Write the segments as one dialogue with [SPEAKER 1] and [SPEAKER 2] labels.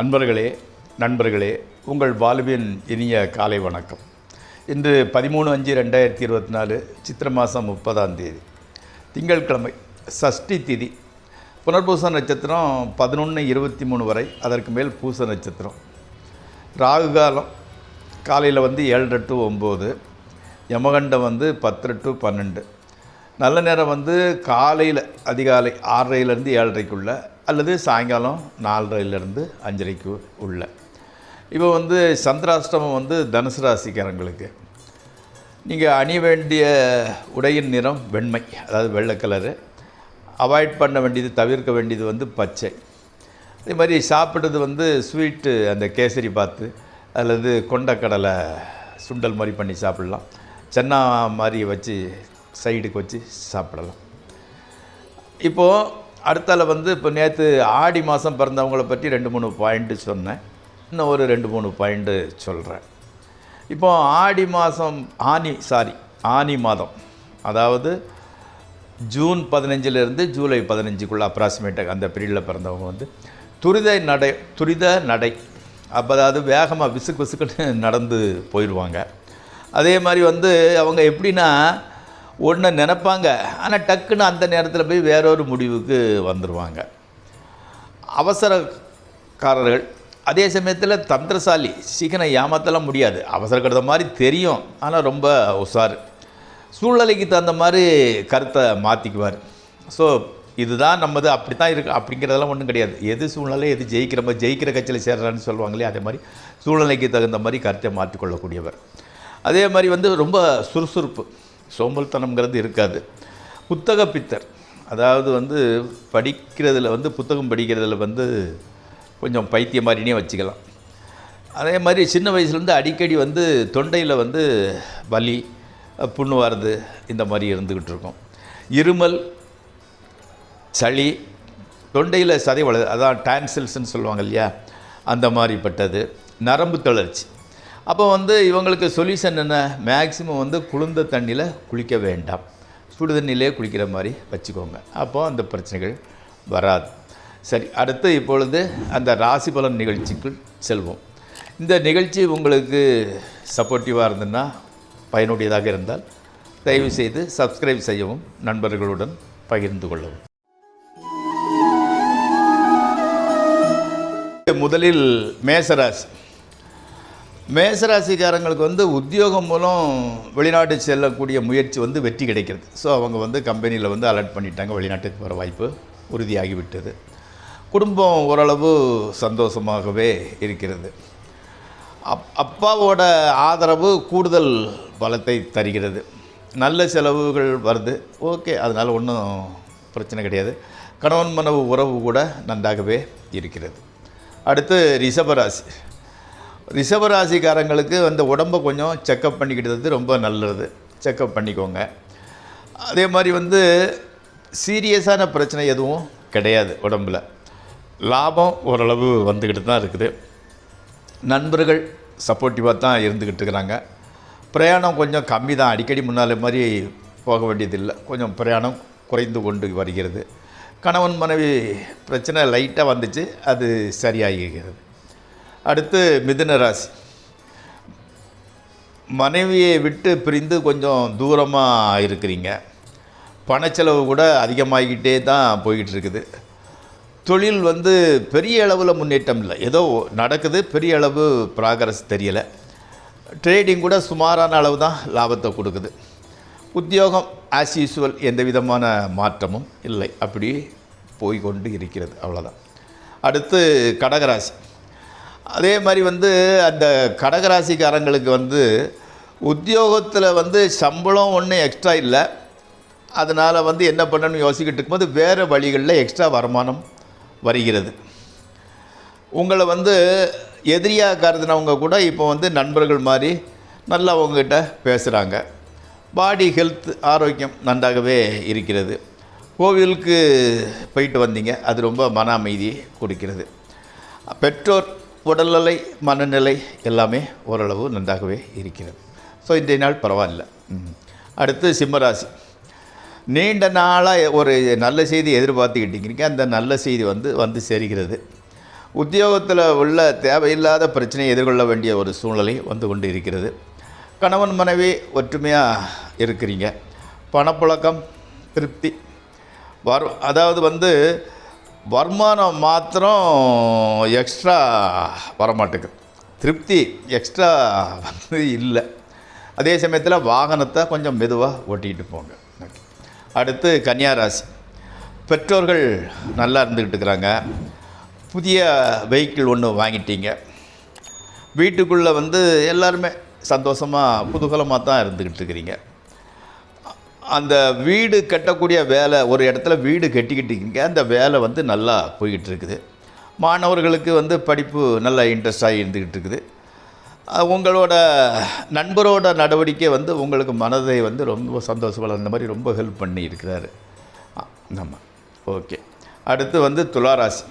[SPEAKER 1] அன்பர்களே, நண்பர்களே, உங்கள் வாழ்வின் இனிய காலை வணக்கம். இன்று 13/5/2024 சித்திரை மாதம் 30ஆம் தேதி திங்கட்கிழமை, சஷ்டி திதி. புனர்பூச நட்சத்திரம் 11:23 வரை, அதற்கு மேல் பூச நட்சத்திரம். ராகு காலம் காலையில் 7:30 to 9, யமகண்டம் 10:00 to 12. நல்ல நேரம் காலையில் அதிகாலை 6:30 7:30க்குள்ள, அல்லது சாயங்காலம் 4:30 5:30 உள்ள. இப்போ சந்திராஷ்டமம் தனுசு ராசிக்காரங்களுக்கு. நீங்கள் அணிய வேண்டிய உடையின் நிறம் வெண்மை, அதாவது வெள்ளை கலரு. அவாய்ட் பண்ண வேண்டியது, தவிர்க்க வேண்டியது பச்சை. அதே மாதிரி சாப்பிட்றது ஸ்வீட்டு, அந்த கேசரி பாத்து அல்லது கொண்டக்கடலை சுண்டல் மாதிரி பண்ணி சாப்பிட்லாம். சென்னா மாதிரி வச்சு சைடுக்கு வச்சு சாப்பிடலாம். இப்போது அடுத்தால இப்போ நேற்று ஆடி மாதம் பிறந்தவங்களை பற்றி 2-3 பாயிண்ட்டு சொன்னேன். இன்னும் ஒரு 2-3 பாயிண்ட்டு சொல்கிறேன். இப்போது ஆடி மாதம் ஆனி மாதம், அதாவது ஜூன் 15 ஜூலை 15க்குள்ளே அப்ராக்சிமேட்டாக அந்த பீரியடில் பிறந்தவங்க துரித நடை, அப்போ அதாவது வேகமாக விசுக்குன்னு நடந்து போயிடுவாங்க. அதே மாதிரி அவங்க எப்படின்னா, ஒன்று நினைப்பாங்க, ஆனால் டக்குன்னு அந்த நேரத்தில் போய் வேறொரு முடிவுக்கு வந்துடுவாங்க. அவசரக்காரர்கள். அதே சமயத்தில் தந்திரசாலி, சீக்கிரம் ஏமாற்றலாம் முடியாது. அவசர கருத மாதிரி தெரியும், ஆனால் ரொம்ப உஷார். சூழ்நிலைக்கு தகுந்த மாதிரி கருத்தை மாற்றிக்குவார். ஸோ இதுதான் நம்மது, அப்படி தான் இருக்குது அப்படிங்கிறதெல்லாம் ஒன்றும் கிடையாது. எது சூழ்நிலை, எது ஜெயிக்கிற கட்சியில் சேர்றான்னு சொல்லுவாங்களே, அதே மாதிரி சூழ்நிலைக்கு தகுந்த மாதிரி கருத்தை மாற்றிக்கொள்ளக்கூடியவர். அதே மாதிரி ரொம்ப சுறுசுறுப்பு, சோம்பல்தனம்ங்கிறது இருக்காது. புத்தக பித்தர், அதாவது படிக்கிறதுல புத்தகம் படிக்கிறதுல கொஞ்சம் பைத்திய மாதிரினே வச்சுக்கலாம். அதே மாதிரி சின்ன வயசுலேருந்து அடிக்கடி தொண்டையில் வலி, புண்ணு வர்றது, இந்த மாதிரி இருந்துக்கிட்டு இருக்கும். இருமல், சளி, தொண்டையில் சதை வளருது, அதான் டான்சில்ஸ்ன்னு சொல்லுவாங்க இல்லையா, அந்த மாதிரிப்பட்டது. நரம்பு தளர்ச்சி. அப்போ இவங்களுக்கு சொல்யூஷன் என்ன? மேக்ஸிமம் குளிர்ந்த தண்ணியில் குளிக்க வேண்டாம், சுடு தண்ணியிலே குளிக்கிற மாதிரி வச்சுக்கோங்க. அப்போது அந்த பிரச்சனைகள் வராது. சரி, அடுத்து இப்பொழுது அந்த ராசி பலன் நிகழ்ச்சிக்குள் செல்வோம். இந்த நிகழ்ச்சி உங்களுக்கு சப்போர்ட்டிவாக இருந்ததுன்னா, பயனுடையதாக இருந்தால் தயவுசெய்து சப்ஸ்கிரைப் செய்யவும், நண்பர்களுடன் பகிர்ந்து கொள்ளவும். முதலில் மேசராசி. மேசராசிக்காரங்களுக்கு உத்தியோகம் மூலம் வெளிநாட்டு செல்லக்கூடிய முயற்சி வெற்றி கிடைக்கிறது. ஸோ அவங்க கம்பெனியில் அலர்ட் பண்ணிட்டாங்க, வெளிநாட்டுக்கு போகிற வாய்ப்பு உறுதியாகிவிட்டது. குடும்பம் ஓரளவு சந்தோஷமாகவே இருக்கிறது. அப்பாவோட ஆதரவு கூடுதல் பலத்தை தருகிறது. நல்ல செலவுகள் வருது, ஓகே, அதனால் ஒன்றும் பிரச்சனை கிடையாது. கணவன் மனைவி உறவு கூட நன்றாகவே இருக்கிறது. அடுத்து ரிஷபராசிக்காரங்களுக்கு உடம்பை கொஞ்சம் செக்கப் பண்ணிக்கிட்டது ரொம்ப நல்லது. செக்கப் பண்ணிக்கோங்க. அதே மாதிரி சீரியஸான பிரச்சனை எதுவும் கிடையாது. உடம்பில் லாபம் ஓரளவு வந்துக்கிட்டு தான் இருக்குது. நண்பர்கள் சப்போர்ட்டிவாக தான் இருந்துக்கிட்டு இருக்கிறாங்க. பிரயாணம் கொஞ்சம் கம்மி தான், அடிக்கடி முன்னால் மாதிரி போக வேண்டியதில்லை. கொஞ்சம் பிரயாணம் குறைந்து கொண்டு வருகிறது. கணவன் மனைவி பிரச்சனை லைட்டாக வந்துச்சு, அது சரியாகிறது. அடுத்து மிதுன ராசி. மனைவியை விட்டு பிரிந்து கொஞ்சம் தூரமாக இருக்கிறீங்க. பணச்செலவு கூட அதிகமாகிக்கிட்டே தான் போய்கிட்டு இருக்குது. தொழில் பெரிய அளவில் முன்னேற்றம் இல்லை, ஏதோ நடக்குது, பெரிய அளவு ப்ராக்ரஸ் தெரியலை. ட்ரேடிங் கூட சுமாரான அளவு தான் லாபத்தை கொடுக்குது. உத்தியோகம் ஆஸ் யூஸ்வல், எந்த விதமான மாற்றமும் இல்லை, அப்படி போய்கொண்டு இருக்கிறது, அவ்வளோதான். அடுத்து கடகராசி. அதே மாதிரி அந்த கடகராசிக்காரங்களுக்கு உத்தியோகத்தில் சம்பளம் ஒன்றும் எக்ஸ்ட்ரா இல்லை. அதனால் என்ன பண்ணணும்னு யோசிக்கிட்டு இருக்கும்போது வேறு வழிகளில் எக்ஸ்ட்ரா வருமானம் வருகிறது. உங்களை எதிரியாக கருதினவங்க கூட இப்போ நண்பர்கள் மாதிரி நல்லா உங்ககிட்ட பேசுகிறாங்க. பாடி ஹெல்த், ஆரோக்கியம் நன்றாகவே இருக்கிறது. கோவிலுக்கு போயிட்டு வந்தீங்க, அது ரொம்ப மன அமைதியை கொடுக்கிறது. பெற்றோர் உடல்நிலை, மனநிலை எல்லாமே ஓரளவு நன்றாகவே இருக்கிறது. ஸோ இன்றைய நாள் பரவாயில்ல. அடுத்து சிம்மராசி. நீண்ட நாளாக ஒரு நல்ல செய்தி எதிர்பார்த்துக்கிட்டீங்க. அந்த நல்ல செய்தி வந்து சேர்கிறது. உத்தியோகத்தில் உள்ள தேவையில்லாத பிரச்சனையை எதிர்கொள்ள வேண்டிய ஒரு சூழ்நிலை வந்து கொண்டு இருக்கிறது. கணவன் மனைவி ஒற்றுமையாக இருக்கிறீங்க. பணப்புழக்கம் திருப்தி அதாவது வந்து வருமானம் மாத்திரம் எக்ஸ்ட்ரா வரமாட்டேங்குது, திருப்தி எக்ஸ்ட்ரா வந்து இல்லை. அதே சமயத்தில் வாகனத்தை கொஞ்சம் மெதுவாக ஓட்டிக்கிட்டு போங்க. அடுத்து கன்னியா ராசி. பெற்றோர்கள் நல்லா இருந்துக்கிட்டு இருக்கிறாங்க. புதிய வெஹிக்கிள் ஒன்று வாங்கிட்டீங்க. வீட்டுக்குள்ளே வந்து எல்லாருமே சந்தோஷமாக குதூகலமாக தான் இருந்துக்கிட்டு இருக்கிறீங்க. அந்த வீடு கட்டக்கூடிய வேலை, ஒரு இடத்துல வீடு கட்டிக்கிட்டீங்க, அந்த வேலை வந்து நல்லா போய்கிட்டு இருக்குது. மாணவர்களுக்கு வந்து படிப்பு நல்லா இன்ட்ரெஸ்டாகி இருந்துக்கிட்டு இருக்குது. உங்களோட நண்பரோட நடவடிக்கை வந்து உங்களுக்கு மனதை வந்து ரொம்ப சந்தோஷம் அந்த மாதிரி ரொம்ப ஹெல்ப் பண்ணி இருக்கிறாரு. ஆமாம், ஓகே. அடுத்து வந்து துளாராசி.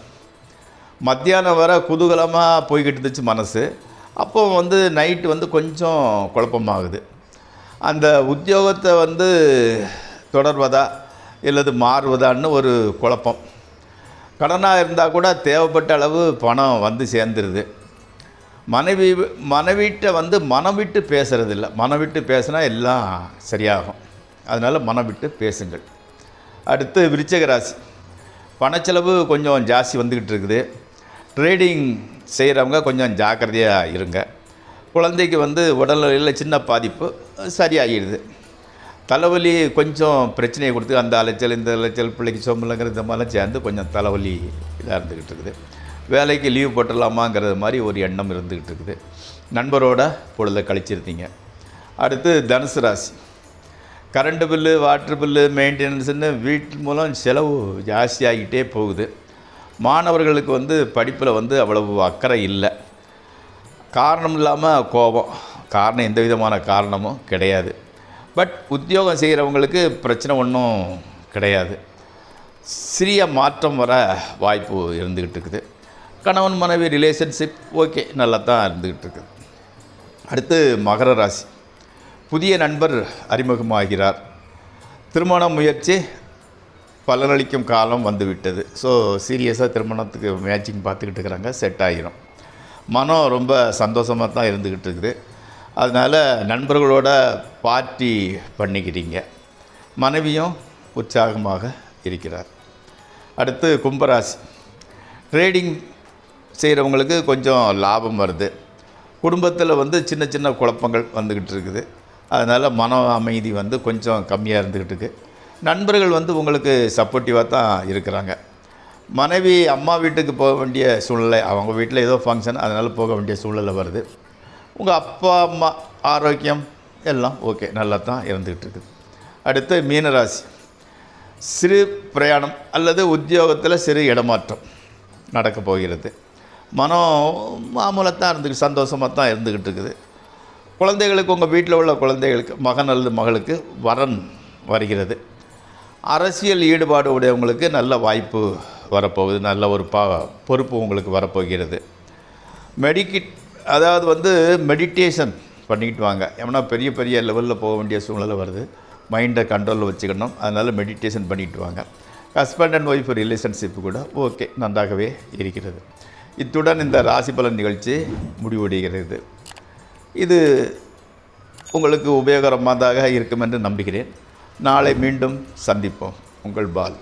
[SPEAKER 1] மத்தியானம் வர குதூகலமாக போய்கிட்டு இருந்துச்சு மனசு. அப்போ வந்து நைட்டு வந்து கொஞ்சம் குழப்பமாகுது. அந்த உத்தியோகத்தை வந்து தொடர்வதா இல்லது மாறுவதான்னு ஒரு குழப்பம். கடனாக இருந்தால் கூட தேவைப்பட்ட அளவு பணம் வந்து சேர்ந்துருது. மனைவிட்ட வந்து மனம் விட்டு பேசுகிறதில்ல. மனம் விட்டு பேசினா எல்லாம் சரியாகும். அதனால் மனம் விட்டு பேசுங்கள். அடுத்து விருச்சிக ராசி. பணச்செலவு கொஞ்சம் ஜாஸ்தி வந்துக்கிட்டு இருக்குது. ட்ரேடிங் செய்கிறவங்க கொஞ்சம் ஜாக்கிரதையாக இருங்க. குழந்தைக்கு வந்து உடல்நிலையில் சின்ன பாதிப்பு சரியாகிடுது. தலைவலி கொஞ்சம் பிரச்சனையை கொடுத்து அந்த அலைச்சல் இந்த அலைச்சல், பிள்ளைக்கு சோம்பலங்கிற இந்த மாதிரிலாம் சேர்ந்து கொஞ்சம் தலைவலி இதாக இருந்துக்கிட்டு இருக்குது. வேலைக்கு லீவ் போட்டுடலாமாங்கிறது மாதிரி ஒரு எண்ணம் இருந்துக்கிட்டு இருக்குது. நண்பரோட பொழுதை கழிச்சிருந்தீங்க. அடுத்து தனுசு ராசி. கரண்ட்டு பில்லு, வாட்ரு பில்லு, மெயின்டெனன்ஸுன்னு வீட்டு மூலம் செலவு ஜாஸ்தியாகிட்டே போகுது. மாணவர்களுக்கு வந்து படிப்பில் வந்து அவ்வளவு அக்கறை இல்லை. காரணம் இல்லாமல் கோபம், காரணம் எந்த விதமான காரணமும் கிடையாது. பட் உத்தியோகம் செய்கிறவங்களுக்கு பிரச்சனை ஒன்றும் கிடையாது. சிறிய மாற்றம் வர வாய்ப்பு இருந்துக்கிட்டு இருக்குது. கணவன் மனைவி ரிலேஷன்ஷிப் ஓகே, நல்லா தான் இருந்துக்கிட்டு இருக்குது. அடுத்து மகர ராசி. புதிய நண்பர் அறிமுகமாகிறார். திருமண முயற்சி பலனளிக்கும் காலம் வந்துவிட்டது. ஸோ சீரியஸாக திருமணத்துக்கு மேட்சிங் பார்த்துக்கிட்டு இருக்கிறாங்க, செட் ஆகிரும். மனம் ரொம்ப சந்தோஷமாக தான் இருந்துக்கிட்டு இருக்குது. அதனால் நண்பர்களோட பார்ட்டி பண்ணிக்கிறீங்க. மனைவியும் உற்சாகமாக இருக்கிறார். அடுத்து கும்பராசி. ட்ரேடிங் செய்கிறவங்களுக்கு கொஞ்சம் லாபம் வருது. குடும்பத்தில் வந்து சின்ன சின்ன குழப்பங்கள் வந்துக்கிட்டு இருக்குது. அதனால் மன அமைதி வந்து கொஞ்சம் கம்மியாக இருந்துக்கிட்டு இருக்குது. நண்பர்கள் வந்து உங்களுக்கு சப்போர்ட்டிவாக தான் இருக்கிறாங்க. மனைவி அம்மா வீட்டுக்கு போக வேண்டிய சூழ்நிலை, அவங்க வீட்டில் ஏதோ ஃபங்க்ஷன், அதனால் போக வேண்டிய சூழ்நிலை வருது. உங்கள் அப்பா அம்மா ஆரோக்கியம் எல்லாம் ஓகே, நல்லா தான் இருந்துக்கிட்டு இருக்குது. அடுத்து மீனராசி. சிறு பிரயாணம் அல்லது உத்தியோகத்தில் சிறு இடமாற்றம் நடக்க போகிறது. மனம் மாமூலாக தான் இருந்துக்கிட்டு சந்தோஷமாக தான் இருந்துக்கிட்டு இருக்குது. குழந்தைகளுக்கு, உங்கள் வீட்டில் உள்ள குழந்தைகளுக்கு, மகன் அல்லது மகளுக்கு வரன் வருகிறது. அரசியல் ஈடுபாடு உடையவங்களுக்கு நல்ல வாய்ப்பு வரப்போகுது. நல்ல ஒரு பொறுப்பு உங்களுக்கு வரப்போகிறது. அதாவது வந்து மெடிடேஷன் பண்ணிக்கிட்டு வாங்க. ஏன்னா பெரிய பெரிய லெவலில் போக வேண்டிய சூழ்நிலை வருது. மைண்டை கண்ட்ரோலில் வச்சுக்கணும். அதனால் மெடிடேஷன் பண்ணிக்கிட்டு வாங்க. ஹஸ்பண்ட் அண்ட் ஒய்ஃப் ரிலேஷன்ஷிப்பு கூட ஓகே, நன்றாகவே இருக்கிறது. இத்துடன் இந்த ராசி பலன் நிகழ்ச்சி முடிவடைகிறது. இது உங்களுக்கு உபயோகரமானதாக இருக்கும் என்று நம்புகிறேன். நாளை மீண்டும் சந்திப்போம். உங்கள் பால்.